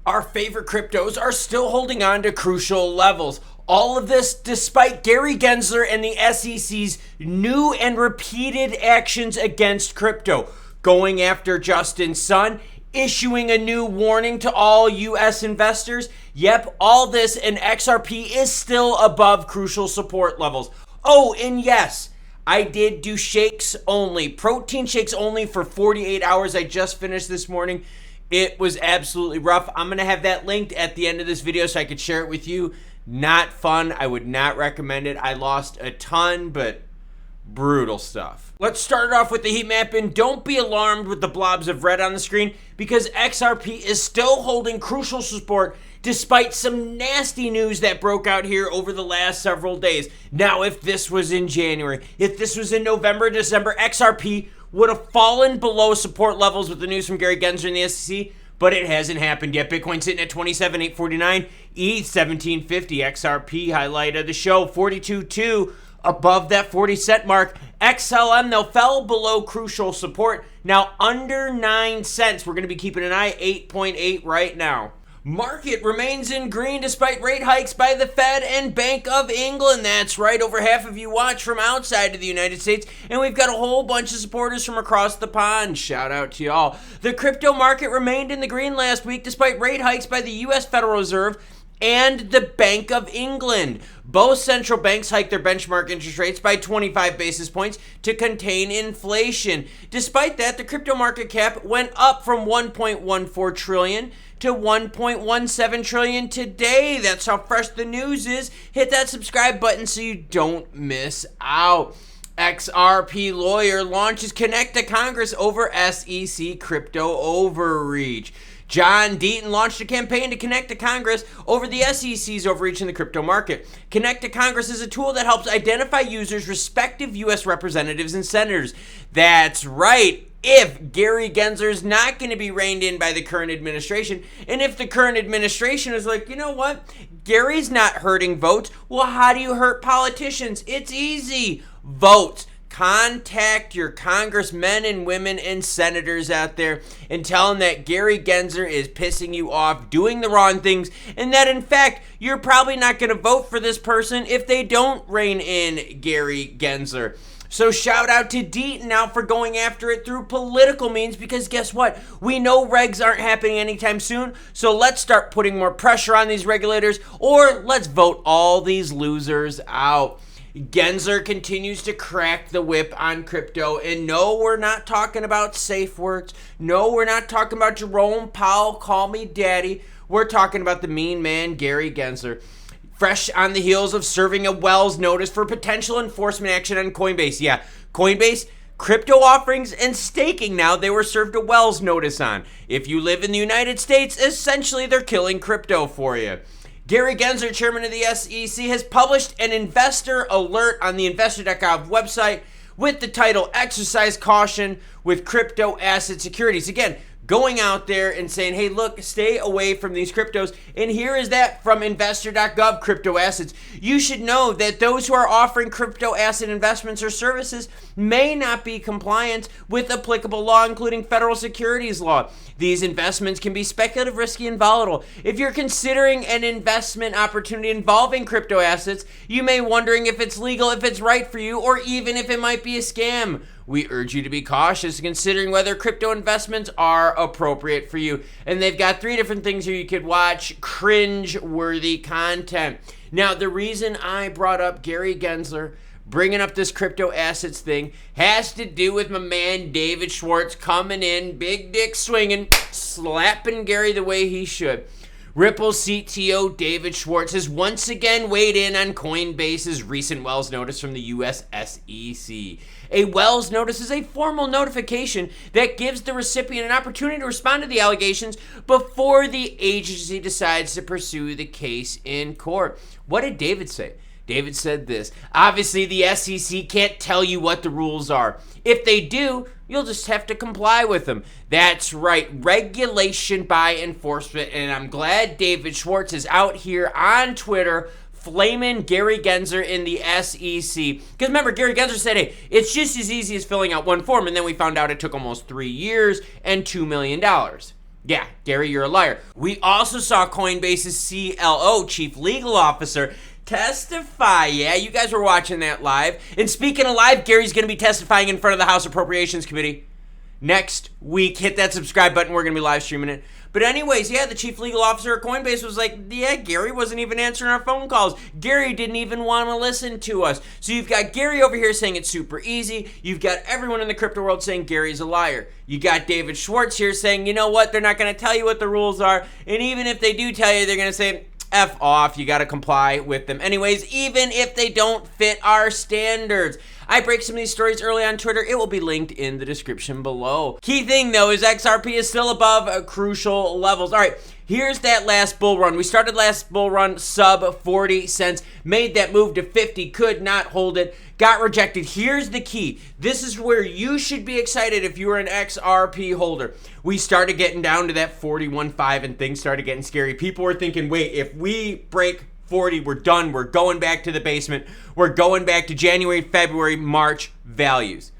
Our favorite cryptos are still holding on to crucial levels. All of this despite Gary Gensler and the SEC's new and repeated actions against crypto, going after Justin Sun, issuing a new warning to all US investors. Yep, all this, and XRP is still above crucial support levels. Oh, and yes, I did do shakes only, protein shakes only for 48 hours. I just finished this morning. It was absolutely rough. I'm going to have that linked at the end of this video so I could share it with you. Not fun. I would not recommend it. I lost a ton, but brutal stuff. Let's start it off with the heat map, and don't be alarmed with the blobs of red on the screen because XRP is still holding crucial support despite some nasty news that broke out here over the last several days. Now, if this was in January, if this was in November, December, XRP would have fallen below support levels with the news from Gary Gensler and the SEC, but it hasn't happened yet. Bitcoin sitting at 27,849, ETH 1750, XRP highlight of the show 42.2, above that 40-cent mark. XLM though fell below crucial support, now under 9 cents. We're going to be keeping an eye, 8.8 right now. Market remains in green despite rate hikes by the Fed and Bank of England. That's right, over half of you watch from outside of the United States, and we've got a whole bunch of supporters from across the pond. Shout out to y'all. The crypto market remained in the green last week despite rate hikes by the U.S. Federal Reserve and the Bank of England. Both central banks hiked their benchmark interest rates by 25 basis points to contain inflation. Despite that, the crypto market cap went up from 1.14 trillion to 1.17 trillion today. That's how fresh the news is. Hit that subscribe button so you don't miss out. XRP lawyer launches Connect to Congress over SEC crypto overreach. John Deaton launched a campaign to connect to Congress over the SEC's overreach in the crypto market. Connect to Congress is a tool that helps identify users' respective U.S. representatives and senators. That's right. If Gary Gensler is not going to be reined in by the current administration, and if the current administration is like, you know what, Gary's not hurting votes, well, how do you hurt politicians? It's easy. Votes. Contact your congressmen and women and senators out there and tell them that Gary Gensler is pissing you off, doing the wrong things, and that in fact, you're probably not going to vote for this person if they don't rein in Gary Gensler. So shout out to Deaton now for going after it through political means, because guess what? We know regs aren't happening anytime soon, so let's start putting more pressure on these regulators, or let's vote all these losers out. Gensler continues to crack the whip on crypto, and no, we're not talking about safe words. No, we're not talking about Jerome Powell, call me daddy. We're talking about the mean man, Gary Gensler. Fresh on the heels of serving a Wells notice for potential enforcement action on Coinbase. Yeah, Coinbase, crypto offerings and staking now, they were served a Wells notice on. If you live in the United States, essentially they're killing crypto for you. Gary Gensler, chairman of the SEC, has published an investor alert on the investor.gov website with the title, Exercise Caution with Crypto Asset Securities. Again, going out there and saying, hey, look, stay away from these cryptos. And here is that from investor.gov, crypto assets. You should know that those who are offering crypto asset investments or services may not be compliant with applicable law, including federal securities law. These investments can be speculative, risky, and volatile. If you're considering an investment opportunity involving crypto assets, you may be wondering if it's legal, if it's right for you, or even if it might be a scam. We urge you to be cautious considering whether crypto investments are appropriate for you. And they've got 3 different things here you could watch. Cringe-worthy content. Now, the reason I brought up Gary Gensler bringing up this crypto assets thing has to do with my man David Schwartz coming in, big dick swinging, slapping Gary the way he should. Ripple CTO David Schwartz has once again weighed in on Coinbase's recent Wells notice from the US SEC. A Wells notice is a formal notification that gives the recipient an opportunity to respond to the allegations before the agency decides to pursue the case in court. What did David say? David said this: obviously the SEC can't tell you what the rules are. If they do, you'll just have to comply with them. That's right, regulation by enforcement. And I'm glad David Schwartz is out here on Twitter flaming Gary Gensler in the SEC. Because remember, Gary Gensler said, hey, it's just as easy as filling out one form. And then we found out it took almost 3 years and $2 million. Yeah, Gary, you're a liar. We also saw Coinbase's CLO, Chief Legal Officer, testify. Yeah, you guys were watching that live. And speaking of live, Gary's going to be testifying in front of the House Appropriations Committee next week. Hit that subscribe button. We're going to be live streaming it. But anyways, yeah, the chief legal officer at Coinbase was like, yeah, Gary wasn't even answering our phone calls. Gary didn't even want to listen to us. So you've got Gary over here saying it's super easy. You've got everyone in the crypto world saying Gary's a liar. You got David Schwartz here saying, you know what, they're not going to tell you what the rules are. And even if they do tell you, they're going to say, F off, you got to comply with them. Anyways, even if they don't fit our standards. I break some of these stories early on Twitter. It will be linked in the description below. Key thing, though, is XRP is still above crucial levels. All right, here's that last bull run. We started last bull run sub 40 cents, made that move to 50, could not hold it, got rejected. Here's the key. This is where you should be excited if you're an XRP holder. We started getting down to that 41.5 and things started getting scary. People were thinking, wait, if we break 40, we're done. We're going back to the basement. We're going back to January, February, March values.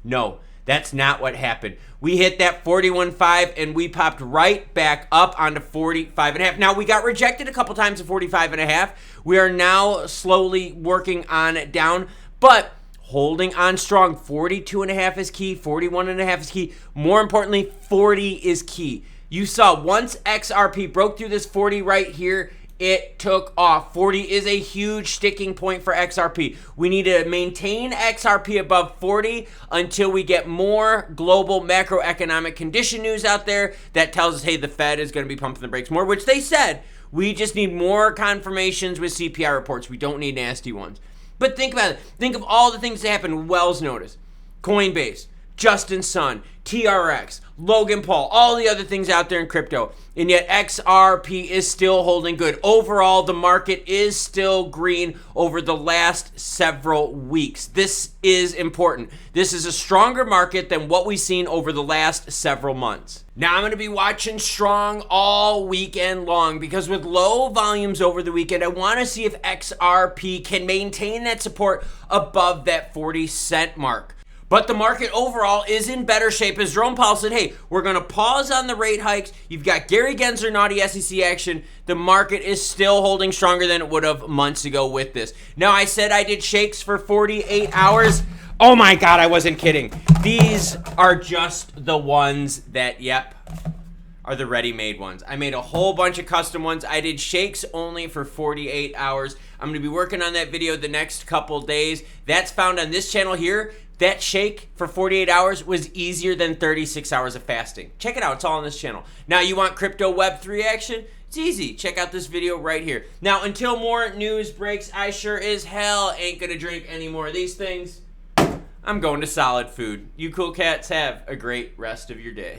No, that's not what happened. We hit that 41.5 and we popped right back up onto 45.5. Now, we got rejected a couple times at 45.5. We are now slowly working on it down, but holding on strong. 42.5 is key. 41.5 is key. More importantly, 40 is key. You saw once XRP broke through this 40 right here, it took off. 40 is a huge sticking point for XRP. We need to maintain XRP above 40 until we get more global macroeconomic condition news out there that tells us, hey, the Fed is going to be pumping the brakes more, which they said. We just need more confirmations with CPI reports. We don't need nasty ones. But think about it. Think of all the things that happened. Wells notice, Coinbase, Justin Sun, TRX, Logan Paul, all the other things out there in crypto. And yet XRP is still holding good. Overall, the market is still green over the last several weeks. This is important. This is a stronger market than what we've seen over the last several months. Now I'm going to be watching strong all weekend long because with low volumes over the weekend, I want to see if XRP can maintain that support above that 40-cent mark. But the market overall is in better shape as Jerome Powell said, hey, we're going to pause on the rate hikes. You've got Gary Gensler, naughty SEC action. The market is still holding stronger than it would have months ago with this. Now, I said I did shakes for 48 hours. Oh my God, I wasn't kidding. These are just the ones that, yep, are the ready-made ones. I made a whole bunch of custom ones. I did shakes only for 48 hours. I'm going to be working on that video the next couple days. That's found on this channel here. That shake for 48 hours was easier than 36 hours of fasting. Check it out. It's all on this channel. Now, you want crypto Web3 action? It's easy. Check out this video right here. Now, until more news breaks, I sure as hell ain't going to drink any more of these things. I'm going to solid food. You cool cats have a great rest of your day.